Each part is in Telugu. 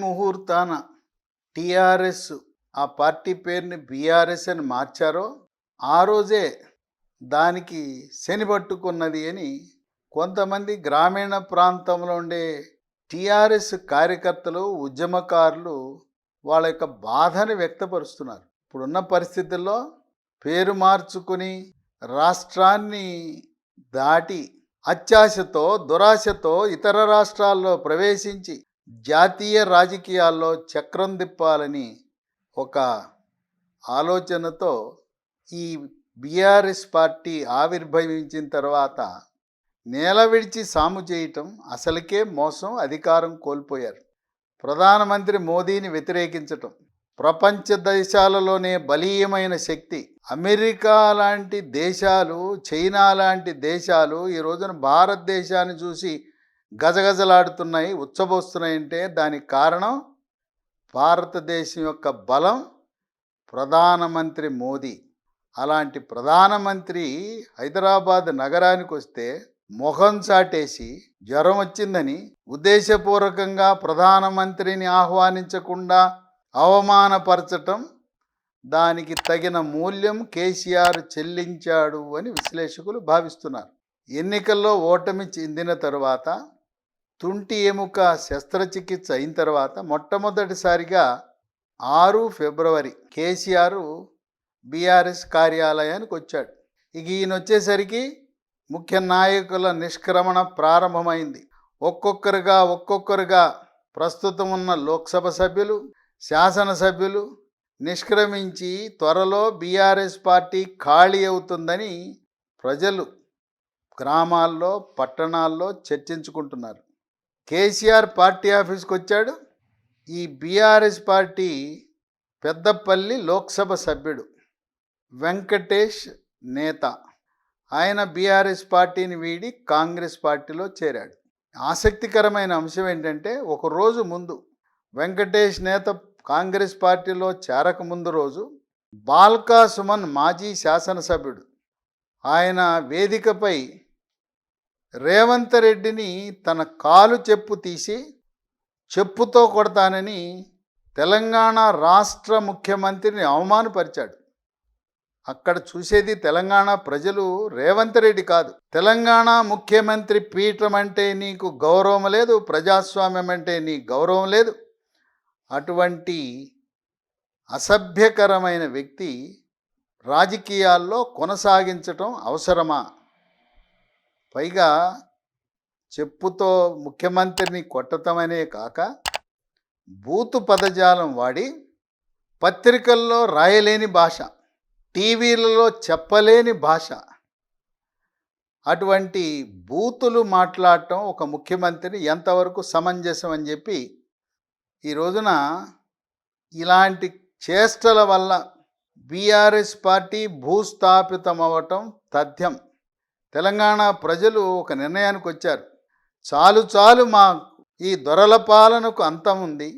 ముహూర్తాన టీఆర్ఎస్ ఆ పార్టీ పేరుని బీఆర్ఎస్ అని మార్చారో ఆ రోజే దానికి శని పట్టుకున్నది అని కొంతమంది గ్రామీణ ప్రాంతంలో ఉండే టీఆర్ఎస్ కార్యకర్తలు ఉద్యమకారులు వాళ్ళ యొక్క బాధని వ్యక్తపరుస్తున్నారు. ఇప్పుడున్న పరిస్థితుల్లో పేరు మార్చుకుని రాష్ట్రాన్ని దాటి అత్యాశతో దురాశతో ఇతర రాష్ట్రాల్లో ప్రవేశించి జాతీయ రాజకీయాల్లో చక్రం తిప్పాలని ఒక ఆలోచనతో ఈ బీఆర్ఎస్ పార్టీ ఆవిర్భవించిన తర్వాత నేల విడిచి సాము చేయటం అసలుకే మోసం. అధికారం కోల్పోయారు. ప్రధానమంత్రి మోదీని వ్యతిరేకించటం ప్రపంచ దేశాలలోనే బలీయమైన శక్తి. అమెరికా లాంటి దేశాలు, చైనా లాంటి దేశాలు ఈ రోజున భారతదేశాన్ని చూసి గజగజలాడుతున్నాయి, ఉచ్చబోస్తున్నాయంటే దానికి కారణం భారతదేశం యొక్క బలం, ప్రధానమంత్రి మోదీ. అలాంటి ప్రధానమంత్రి హైదరాబాద్ నగరానికి వస్తే మొహం చాటేసి జ్వరం వచ్చిందని ఉద్దేశపూర్వకంగా ప్రధానమంత్రిని ఆహ్వానించకుండా అవమానపరచటం, దానికి తగిన మూల్యం కేసీఆర్ చెల్లించాడు అని విశ్లేషకులు భావిస్తున్నారు. ఎన్నికల్లో ఓటమి చెందిన తరువాత తుంటి ఎముక శస్త్రచికిత్స అయిన తర్వాత మొట్టమొదటిసారిగా 6 ఫిబ్రవరి కేసీఆర్ బీఆర్ఎస్ కార్యాలయానికి వచ్చాడు. ఇక ఈయన వచ్చేసరికి ముఖ్య నాయకుల నిష్క్రమణ ప్రారంభమైంది. ఒక్కొక్కరుగా ప్రస్తుతం ఉన్న లోక్సభ సభ్యులు, శాసనసభ్యులు నిష్క్రమించి త్వరలో బీఆర్ఎస్ పార్టీ ఖాళీ అవుతుందని ప్రజలు గ్రామాల్లో, పట్టణాల్లో చర్చించుకుంటున్నారు. కేసీఆర్ పార్టీ ఆఫీస్కి వచ్చాడు. ఈ బీఆర్ఎస్ పార్టీ పెద్దపల్లి లోక్సభ సభ్యుడు వెంకటేష్ నేత, ఆయన బీఆర్ఎస్ పార్టీని వీడి కాంగ్రెస్ పార్టీలో చేరాడు. ఆసక్తికరమైన అంశం ఏంటంటే, ఒకరోజు ముందు వెంకటేష్ నేత కాంగ్రెస్ పార్టీలో చేరకముందు రోజు బాల్కా సుమన్ మాజీ శాసనసభ్యుడు, ఆయన వేదికపై రేవంత్ రెడ్డిని తన కాలు చెప్పు తీసి చెప్పుతో కొడతానని తెలంగాణ రాష్ట్ర ముఖ్యమంత్రిని అవమానపరిచాడు. అక్కడ చూసేది తెలంగాణ ప్రజలు రేవంత్ రెడ్డి కాదు. తెలంగాణ ముఖ్యమంత్రి పీఠం అంటే నీకు గౌరవం లేదు, ప్రజాస్వామ్యం అంటే నీకు గౌరవం లేదు. అటువంటి అసభ్యకరమైన వ్యక్తి రాజకీయాల్లో కొనసాగించటం అవసరమా? పైగా చెప్పుతో ముఖ్యమంత్రిని కొట్టటమనే కాక బూతు పదజాలం వాడి పత్రికల్లో రాయలేని భాష, టీవీలలో చెప్పలేని భాష, అటువంటి బూతులు మాట్లాడటం ఒక ముఖ్యమంత్రిని ఎంతవరకు సమంజసం అని చెప్పి ఈ రోజున ఇలాంటి చేష్టల వల్ల బీఆర్ఎస్ పార్టీ భూస్థాపితం అవ్వటం తథ్యం. తెలంగాణ ప్రజలు ఒక నిర్ణయానికి వచ్చారు. చాలు మా ఈ దొరల పాలనకు అంతం ఉంది,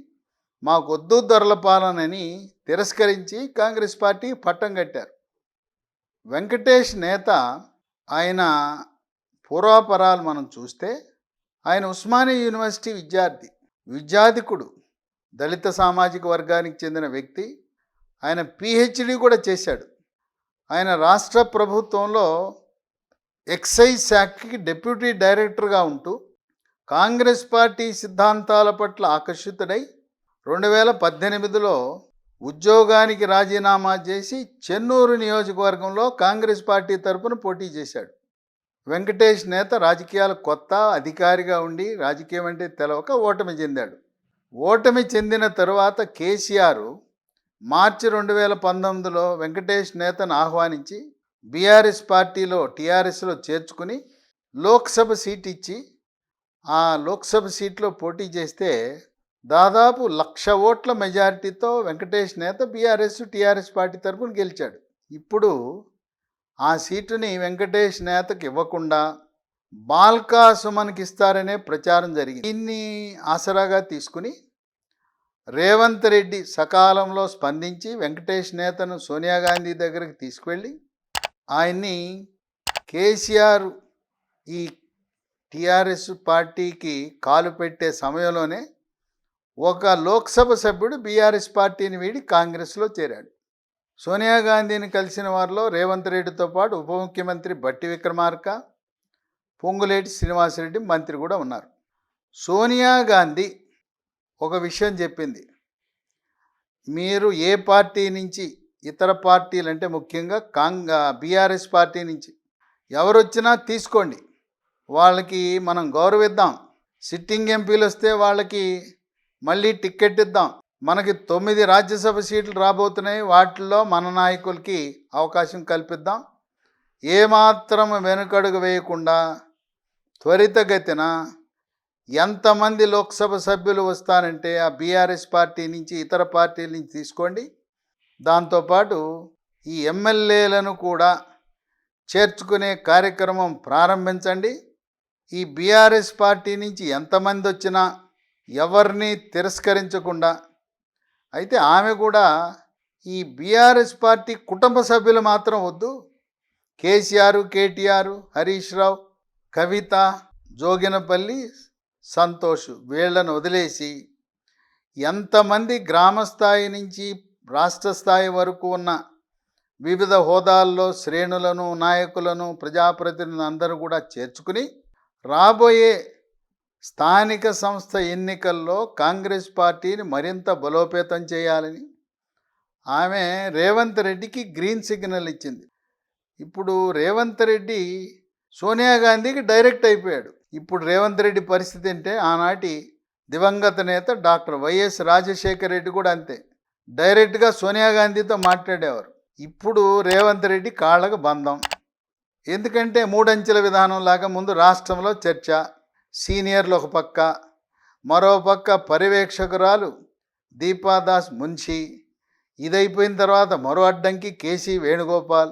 మాకొద్దు దొరల పాలనని తిరస్కరించి కాంగ్రెస్ పార్టీ పట్టం కట్టారు. వెంకటేష్ నేత, ఆయన పూర్వాపరాలు మనం చూస్తే ఆయన ఉస్మానియా యూనివర్సిటీ విద్యాధికుడు, దళిత సామాజిక వర్గానికి చెందిన వ్యక్తి. ఆయన పిహెచ్డి కూడా చేశాడు. ఆయన రాష్ట్ర ప్రభుత్వంలో ఎక్సైజ్ శాఖకి డిప్యూటీ డైరెక్టర్గా ఉంటూ కాంగ్రెస్ పార్టీ సిద్ధాంతాల పట్ల ఆకర్షితుడై 2018లో ఉద్యోగానికి రాజీనామా చేసి చెన్నూరు నియోజకవర్గంలో కాంగ్రెస్ పార్టీ తరపున పోటీ చేశాడు. వెంకటేష్ నేత రాజకీయాలు కొత్త, అధికారిగా ఉండి రాజకీయం అంటే తెలవక ఓటమి చెందాడు. ఓటమి చెందిన తరువాత కేసీఆర్ మార్చి 2019లో వెంకటేష్ నేతను ఆహ్వానించి బీఆర్ఎస్ పార్టీలో టీఆర్ఎస్లో చేర్చుకుని లోక్సభ సీట్ ఇచ్చి ఆ లోక్సభ సీట్లో పోటీ చేస్తే దాదాపు 1,00,000 ఓట్ల మెజారిటీతో వెంకటేష్ నేత బీఆర్ఎస్ టీఆర్ఎస్ పార్టీ తరపున గెలిచాడు. ఇప్పుడు ఆ సీటుని వెంకటేష్ నేతకు ఇవ్వకుండా బాల్కా సుమన్కి ఇస్తారనే ప్రచారం జరిగింది. దీన్ని ఆసరాగా తీసుకుని రేవంత్ రెడ్డి సకాలంలో స్పందించి వెంకటేష్ నేతను సోనియా గాంధీ దగ్గరికి తీసుకువెళ్ళి ఆయన్ని కేసీఆర్ ఈ టీఆర్ఎస్ పార్టీకి కాలు పెట్టే సమయంలోనే ఒక లోక్సభ సభ్యుడు బీఆర్ఎస్ పార్టీని వీడి కాంగ్రెస్లో చేరాడు. సోనియా గాంధీని కలిసిన వారిలో రేవంత్ రెడ్డితో పాటు ఉప ముఖ్యమంత్రి బట్టి విక్రమార్క, పొంగులేటి శ్రీనివాసరెడ్డి మంత్రి కూడా ఉన్నారు. సోనియా గాంధీ ఒక విషయం చెప్పింది, మీరు ఏ పార్టీ నుంచి, ఇతర పార్టీలు అంటే ముఖ్యంగా బీఆర్ఎస్ పార్టీ నుంచి ఎవరు వచ్చినా తీసుకోండి, వాళ్ళకి మనం గౌరవిద్దాం, సిట్టింగ్ ఎంపీలు వస్తే వాళ్ళకి మళ్ళీ టిక్కెట్ ఇద్దాం, మనకి 9 రాజ్యసభ సీట్లు రాబోతున్నాయి, వాటిల్లో మన నాయకులకి అవకాశం కల్పిద్దాం, ఏమాత్రం వెనుకడుగు వేయకుండా త్వరితగతిన ఎంతమంది లోక్సభ సభ్యులు వస్తానంటే ఆ బీఆర్ఎస్ పార్టీ నుంచి, ఇతర పార్టీల నుంచి తీసుకోండి, దాంతోపాటు ఈ ఎమ్మెల్యేలను కూడా చేర్చుకునే కార్యక్రమం ప్రారంభించండి. ఈ బీఆర్ఎస్ పార్టీ నుంచి ఎంతమంది వచ్చినా ఎవరిని తిరస్కరించకుండా. అయితే ఆమె కూడా ఈ బీఆర్ఎస్ పార్టీ కుటుంబ సభ్యులు మాత్రం వద్దు, కేసీఆర్, కేటీఆర్, హరీష్ రావు, కవిత, జోగినపల్లి, సంతోష్ వీళ్లను వదిలేసి ఎంతమంది గ్రామ స్థాయి నుంచి రాష్ట్ర స్థాయి వరకు ఉన్న వివిధ హోదాల్లో శ్రేణులను, నాయకులను, ప్రజాప్రతినిధులను అందరూ కూడా చేర్చుకుని రాబోయే స్థానిక సంస్థ ఎన్నికల్లో కాంగ్రెస్ పార్టీని మరింత బలోపేతం చేయాలని ఆమె రేవంత్ రెడ్డికి గ్రీన్ సిగ్నల్ ఇచ్చింది. ఇప్పుడు రేవంత్ రెడ్డి సోనియా గాంధీకి డైరెక్ట్ అయిపోయాడు. ఇప్పుడు రేవంత్ రెడ్డి పరిస్థితి అంటే ఆనాటి దివంగత నేత డాక్టర్ వైఎస్ రాజశేఖర రెడ్డి కూడా అంతే, డైరెక్ట్గా సోనియా గాంధీతో మాట్లాడేవారు. ఇప్పుడు రేవంత్ రెడ్డి కాళ్ళకు బంధం. ఎందుకంటే 3 అంచెల విధానం లాగా ముందు రాష్ట్రంలో చర్చ, సీనియర్లు ఒక పక్క, మరో పక్క పర్యవేక్షకురాలు దీపాదాస్ మున్షి, ఇదైపోయిన తర్వాత మరో అడ్డంకి కేసీ వేణుగోపాల్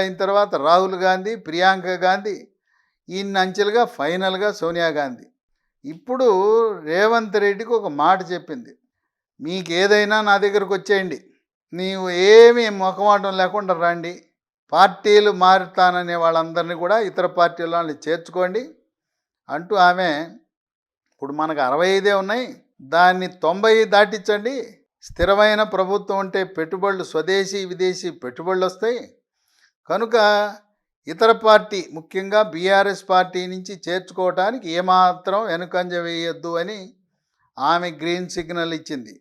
అయిన తర్వాత రాహుల్ గాంధీ, ప్రియాంక గాంధీ, ఇన్ని అంచెలుగా ఫైనల్గా సోనియా గాంధీ. ఇప్పుడు రేవంత్ రెడ్డికి ఒక మాట చెప్పింది, మీకు ఏదైనా నా దగ్గరకు వచ్చేయండి, నీవు ఏమీ మొఖమాటం లేకుండా రండి, పార్టీలు మారుతాననే వాళ్ళందరినీ కూడా ఇతర పార్టీల వాళ్ళని చేర్చుకోండి అంటూ ఆమె, ఇప్పుడు మనకు 65 ఉన్నాయి, దాన్ని 90 దాటించండి, స్థిరమైన ప్రభుత్వం ఉంటే పెట్టుబడులు, స్వదేశీ విదేశీ పెట్టుబడులు వస్తాయి, కనుక ఇతర పార్టీ ముఖ్యంగా బీఆర్ఎస్ పార్టీ నుంచి చేర్చుకోవడానికి ఏమాత్రం వెనుకంజ వేయొద్దు అని ఆమె గ్రీన్ సిగ్నల్ ఇచ్చింది.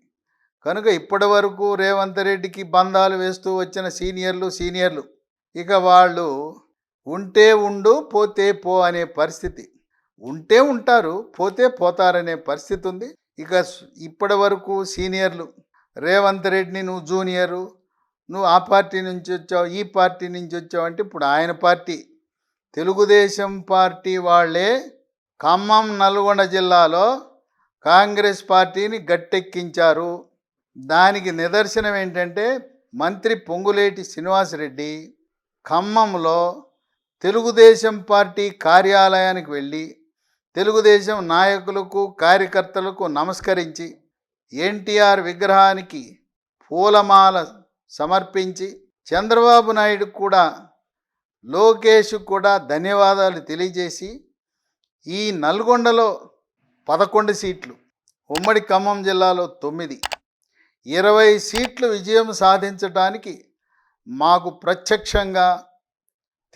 కనుక ఇప్పటి వరకు రేవంత్ రెడ్డికి బంధాలు వేస్తూ వచ్చిన సీనియర్లు ఇక వాళ్ళు ఉంటే ఉండు, పోతే పో అనే పరిస్థితి, ఉంటే ఉంటారు, పోతే పోతారనే పరిస్థితి ఉంది. ఇక ఇప్పటి వరకు సీనియర్లు రేవంత్ రెడ్డిని నువ్వు జూనియరు, నువ్వు ఆ పార్టీ నుంచి వచ్చావు, ఈ పార్టీ నుంచి వచ్చావు అంటే ఇప్పుడు ఆయన పార్టీ తెలుగుదేశం పార్టీ వాళ్ళే ఖమ్మం, నల్గొండ జిల్లాలో కాంగ్రెస్ పార్టీని గట్టెక్కించారు. దానికి నిదర్శనం ఏంటంటే మంత్రి పొంగులేటి శ్రీనివాసరెడ్డి ఖమ్మంలో తెలుగుదేశం పార్టీ కార్యాలయానికి వెళ్ళి తెలుగుదేశం నాయకులకు, కార్యకర్తలకు నమస్కరించి ఎన్టీఆర్ విగ్రహానికి పూలమాల సమర్పించి చంద్రబాబు నాయుడు కూడా, లోకేష్ కూడా ధన్యవాదాలు తెలియజేసి ఈ నల్గొండలో 11 సీట్లు, ఉమ్మడి ఖమ్మం జిల్లాలో 9, 20 సీట్లు విజయం సాధించడానికి మాకు ప్రత్యక్షంగా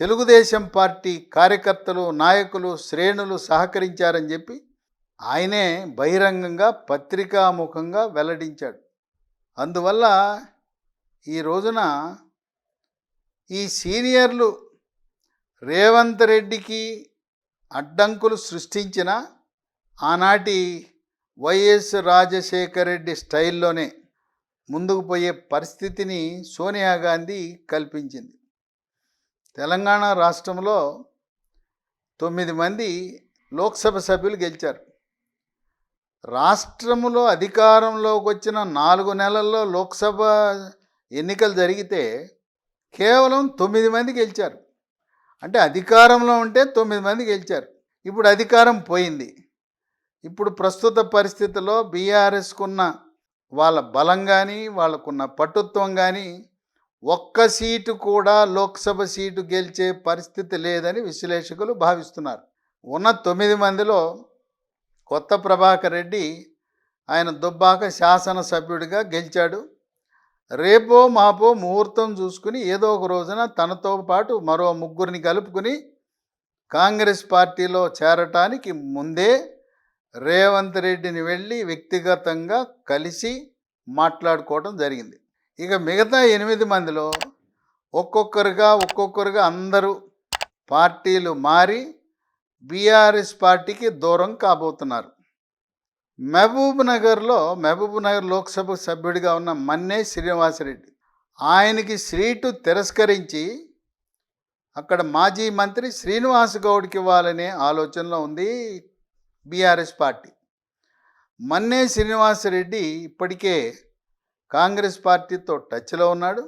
తెలుగుదేశం పార్టీ కార్యకర్తలు, నాయకులు, శ్రేణులు సహకరించారని చెప్పి ఆయనే బహిరంగంగా పత్రికాముఖంగా వెల్లడించాడు. అందువల్ల ఈ రోజున ఈ సీనియర్లు రేవంత్ రెడ్డికి అడ్డంకులు సృష్టించిన ఆనాటి వైఎస్ రాజశేఖర రెడ్డి స్టైల్లోనే ముందుకు పోయే పరిస్థితిని సోనియా గాంధీ కల్పించింది. తెలంగాణ రాష్ట్రంలో 9 మంది లోక్సభ సభ్యులు గెలిచారు. రాష్ట్రంలో అధికారంలోకి వచ్చిన 4 నెలల్లో లోక్సభ ఎన్నికలు జరిగితే కేవలం 9 మంది గెలిచారు. అంటే అధికారంలో ఉంటే 9 మంది గెలిచారు. ఇప్పుడు అధికారం పోయింది. ఇప్పుడు ప్రస్తుత పరిస్థితుల్లో బీఆర్ఎస్కున్న వాళ్ళ బలం కానీ, వాళ్ళకున్న పటుత్వం కానీ, ఒక్క సీటు కూడా లోక్సభ సీటు గెలిచే పరిస్థితి లేదని విశ్లేషకులు భావిస్తున్నారు. ఉన్న 9 మందిలో కొత్త ప్రభాకర్ రెడ్డి ఆయన దుబ్బాక శాసనసభ్యుడిగా గెలిచాడు. రేపో మాపో ముహూర్తం చూసుకుని ఏదో ఒక రోజున తనతో పాటు మరో ముగ్గురిని కలుపుకుని కాంగ్రెస్ పార్టీలో చేరటానికి ముందే రేవంత్ రెడ్డిని వెళ్ళి వ్యక్తిగతంగా కలిసి మాట్లాడుకోవడం జరిగింది. ఇక మిగతా 8 మందిలో ఒక్కొక్కరుగా అందరూ పార్టీలు మారి బీఆర్ఎస్ పార్టీకి దూరం కాబోతున్నారు. మహబూబ్ నగర్ లోక్సభ సభ్యుడిగా ఉన్న మన్నే శ్రీనివాసరెడ్డి, ఆయనకి సీటు తిరస్కరించి అక్కడ మాజీ మంత్రి శ్రీనివాస్ గౌడ్కి ఇవ్వాలనే ఆలోచనలో ఉంది బీఆర్ఎస్ పార్టీ. మన్నే శ్రీనివాసరెడ్డి ఇప్పటికే కాంగ్రెస్ పార్టీతో టచ్లో ఉన్నాడు.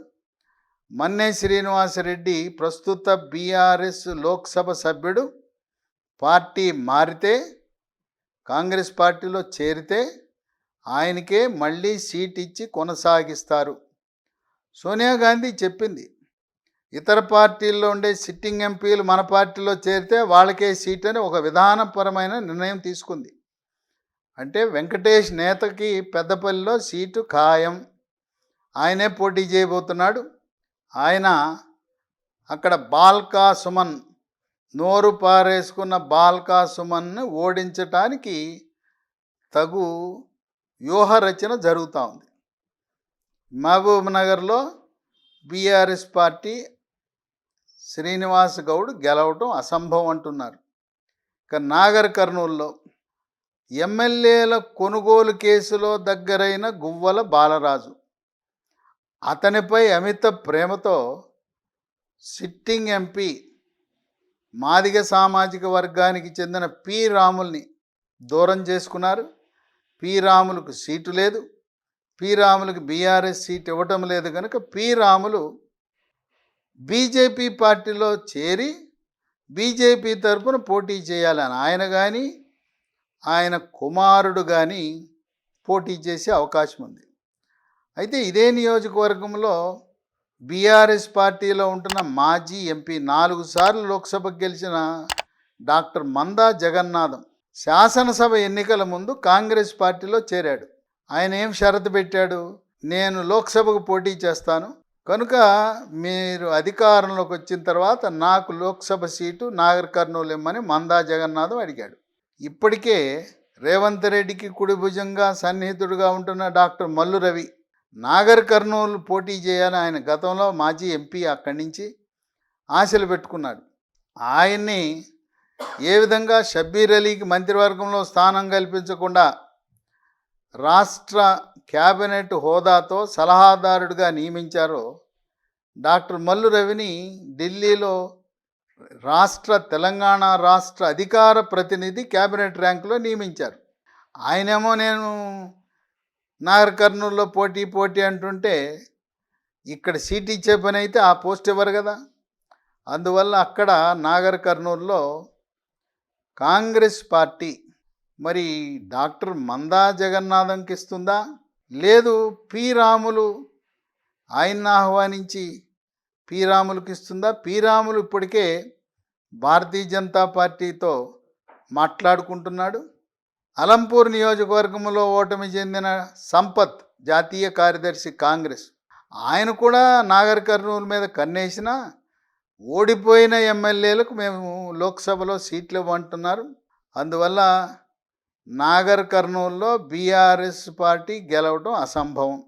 మన్నే శ్రీనివాసరెడ్డి ప్రస్తుత బీఆర్ఎస్ లోక్సభ సభ్యుడు. పార్టీ మారితే, కాంగ్రెస్ పార్టీలో చేరితే ఆయనకే మళ్ళీ సీట్ ఇచ్చి కొనసాగిస్తారు. సోనియా గాంధీ చెప్పింది, ఇతర పార్టీల్లో ఉండే సిట్టింగ్ ఎంపీలు మన పార్టీలో చేరితే వాళ్ళకే సీట్ అని ఒక విధానపరమైన నిర్ణయం తీసుకుంది. అంటే వెంకటేష్ నేతకి పెద్దపల్లిలో సీటు ఖాయం, ఆయనే పోటీ చేయబోతున్నాడు. ఆయన అక్కడ బాల్కా సుమన్, నోరు పారేసుకున్న బాల్కా సుమన్ను ఓడించటానికి తగు వ్యూహరచన జరుగుతూ ఉంది. మహబూబ్ నగర్లో బీఆర్ఎస్ పార్టీ శ్రీనివాస్ గౌడ్ గెలవటం అసంభవం అంటున్నారు. ఇక నాగర్ కర్నూల్లో ఎమ్మెల్యేల కొనుగోలు కేసులో దగ్గరైన గువ్వల బాలరాజు, అతనిపై అమిత ప్రేమతో సిట్టింగ్ ఎంపీ మాదిగ సామాజిక వర్గానికి చెందిన పి రాముల్ని దూరం చేసుకున్నారు. పి రాములకు సీటు లేదు, పి రాములకు బీఆర్ఎస్ సీట్ ఇవ్వటం లేదు కనుక పి రాములు బీజేపీ పార్టీలో చేరి బీజేపీ తరఫున పోటీ చేయాలని ఆయన కానీ ఆయన కుమారుడు కానీ పోటీ చేసే అవకాశం ఉంది. అయితే ఇదే నియోజకవర్గంలో బీఆర్ఎస్ పార్టీలో ఉంటున్న మాజీ ఎంపీ 4 సార్లు లోక్సభకు గెలిచిన డాక్టర్ మందా జగన్నాథం శాసనసభ ఎన్నికల ముందు కాంగ్రెస్ పార్టీలో చేరాడు. ఆయన ఏం షరతు పెట్టాడు, నేను లోక్సభకు పోటీ చేస్తాను కనుక మీరు అధికారంలోకి వచ్చిన తర్వాత నాకు లోక్సభ సీటు నాగర్ కర్నూలు ఇమ్మని మందా జగన్నాథం అడిగాడు. ఇప్పటికే రేవంత్ రెడ్డికి కుడి భుజంగా సన్నిహితుడుగా ఉంటున్న డాక్టర్ మల్లు రవి నాగర్ కర్నూలు పోటీ చేయాలని ఆయన గతంలో మాజీ ఎంపీ అక్కడి నుంచి ఆశలు పెట్టుకున్నాడు. ఆయన్ని ఏ విధంగా షబ్బీర్ అలీకి మంత్రివర్గంలో స్థానం కల్పించకుండా రాష్ట్ర క్యాబినెట్ హోదాతో సలహాదారుడిగా నియమించారో, డాక్టర్ మల్లు రవిని ఢిల్లీలో తెలంగాణ రాష్ట్ర అధికార ప్రతినిధి క్యాబినెట్ ర్యాంకులో నియమించారు. ఆయనేమో నేను నాగర్ కర్నూలులో పోటీ అంటుంటే ఇక్కడ సీట్ ఇచ్చే పని అయితే ఆ పోస్ట్ ఇవ్వరు కదా. అందువల్ల అక్కడ నాగర్ కర్నూలులో కాంగ్రెస్ పార్టీ మరి డాక్టర్ మందా జగన్నాథంకి ఇస్తుందా, లేదు పి రాములు ఆయన్ని ఆహ్వానించి పి రాములకు ఇస్తుందా? పి రాములు ఇప్పటికే భారతీయ జనతా పార్టీతో మాట్లాడుకుంటున్నాడు. అలంపూర్ నియోజకవర్గంలో ఓటమి చెందిన సంపత్ జాతీయ కార్యదర్శి కాంగ్రెస్, ఆయన కూడా నాగర్ కర్నూలు మీద కన్నేసినా ఓడిపోయిన ఎమ్మెల్యేలకు మేము లోక్సభలో సీట్లు ఇవ్వమంటున్నారు. అందువల్ల నాగర్ కర్నూలులో బీఆర్ఎస్ పార్టీ గెలవడం అసంభవం.